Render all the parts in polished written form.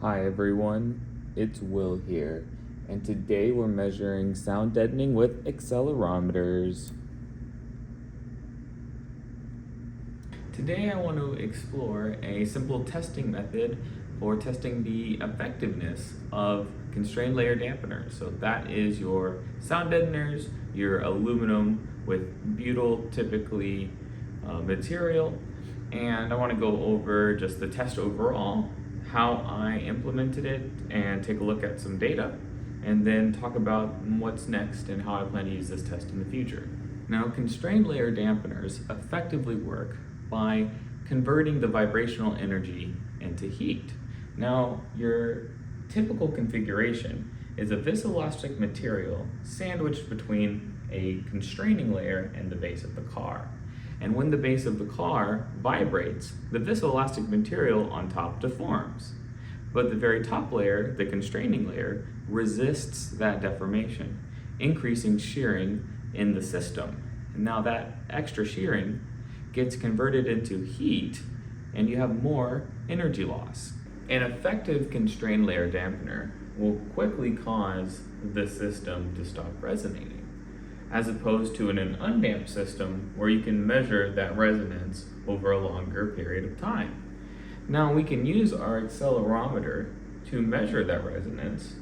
Hi everyone, it's Will here, and today we're measuring sound deadening with accelerometers. Today I want to explore a simple testing method for testing the effectiveness of constrained layer dampeners. So that is your sound deadeners, your aluminum with butyl typically material, and I want to go over just the test overall, how I implemented it, and take a look at some data, and then talk about what's next and how I plan to use this test in the future. Now, constrained layer dampeners effectively work by converting the vibrational energy into heat. Now, your typical configuration is a viscoelastic material sandwiched between a constraining layer and the base of the car. And when the base of the car vibrates, the viscoelastic material on top deforms. But the very top layer, the constraining layer, resists that deformation, increasing shearing in the system. And now that extra shearing gets converted into heat, and you have more energy loss. An effective constrained layer dampener will quickly cause the system to stop resonating, as opposed to in an undamped system where you can measure that resonance over a longer period of time. Now we can use our accelerometer to measure that resonance,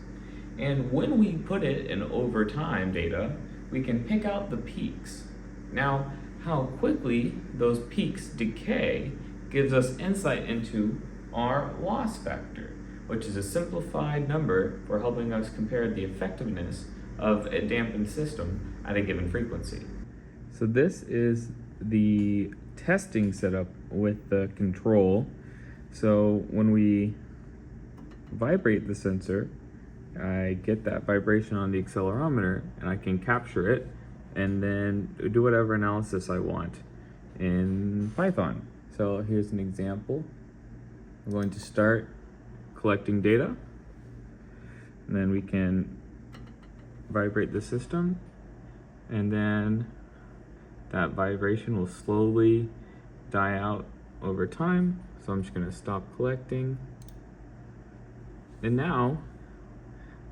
and when we put it in over time data, we can pick out the peaks. Now, how quickly those peaks decay gives us insight into our loss factor, which is a simplified number for helping us compare the effectiveness of a dampened system at a given frequency. So this is the testing setup with the control. So when we vibrate the sensor, I get that vibration on the accelerometer and I can capture it and then do whatever analysis I want in Python. So here's an example. I'm going to start collecting data, and then we can vibrate the system, and then that vibration will slowly die out over time. So I'm just going to stop collecting, and now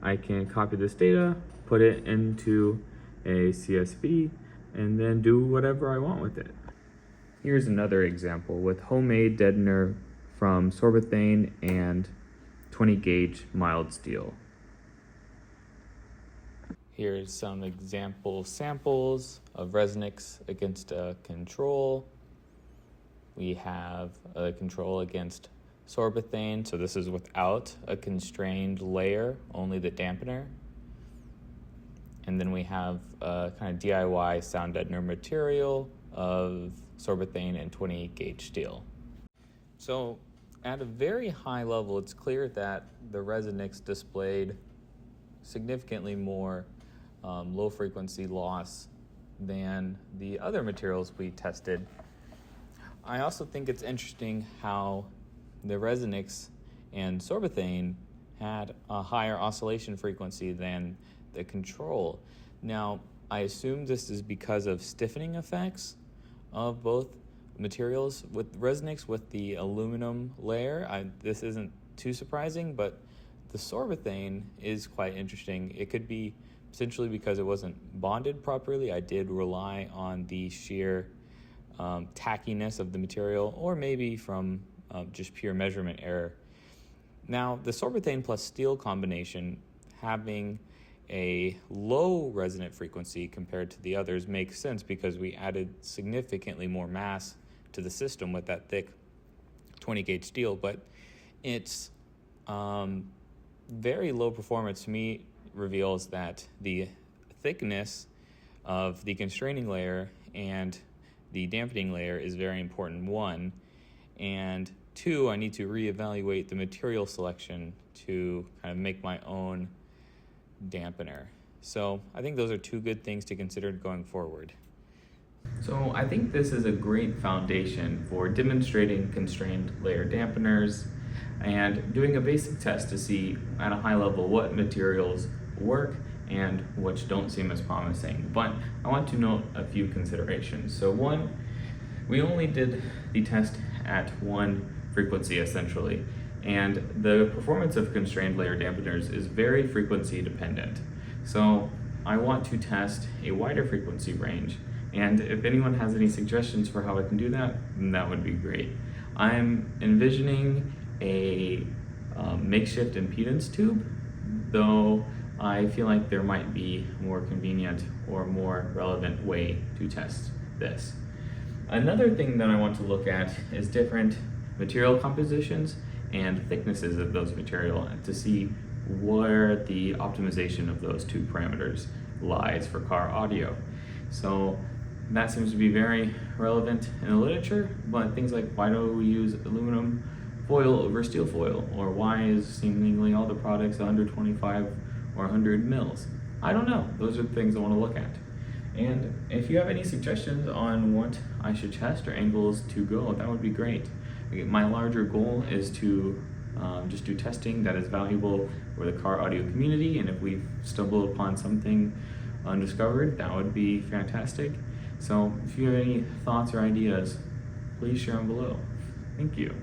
I can copy this data, put it into a CSV, and then do whatever I want with it. Here's another example with homemade deadener from sorbethane and 20 gauge mild steel. Here's some example samples of Resonix against a control. We have a control against sorbethane, so this is without a constrained layer, only the dampener. And then we have a kind of DIY sound deadener material of sorbethane and 20 gauge steel. So at a very high level, it's clear that the Resonix displayed significantly more low frequency loss than the other materials we tested. I also think it's interesting how the Resonix and sorbethane had a higher oscillation frequency than the control. Now, I assume this is because of stiffening effects of both materials. With Resonix with the aluminum layer, this isn't too surprising, but the sorbethane is quite interesting. It could be essentially because it wasn't bonded properly. I did rely on the sheer tackiness of the material, or maybe from just pure measurement error. Now, the sorbethane plus steel combination having a low resonant frequency compared to the others makes sense because we added significantly more mass to the system with that thick 20 gauge steel, but its very low performance to me reveals that the thickness of the constraining layer and the dampening layer is very important, one, and two, I need to reevaluate the material selection to kind of make my own dampener. So I think those are two good things to consider going forward. So I think this is a great foundation for demonstrating constrained layer dampeners and doing a basic test to see at a high level what materials work and which don't seem as promising. But I want to note a few considerations. So one, we only did the test at one frequency essentially, And the performance of constrained layer dampeners is very frequency dependent. So I want to test a wider frequency range. And if anyone has any suggestions for how I can do that, then that would be great. I'm envisioning a makeshift impedance tube, though I feel like there might be a more convenient or more relevant way to test this. Another thing that I want to look at is different material compositions and thicknesses of those material to see where the optimization of those two parameters lies for car audio. So that seems to be very relevant in the literature, but things like why do we use aluminum foil over steel foil, or why is seemingly all the products 125 or 100 mils? I don't know. Those are the things I want to look at. And if you have any suggestions on what I should test or angles to go, that would be great. My larger goal is to just do testing that is valuable for the car audio community, and if we stumble upon something undiscovered, that would be fantastic. So if you have any thoughts or ideas, please share them below. Thank you.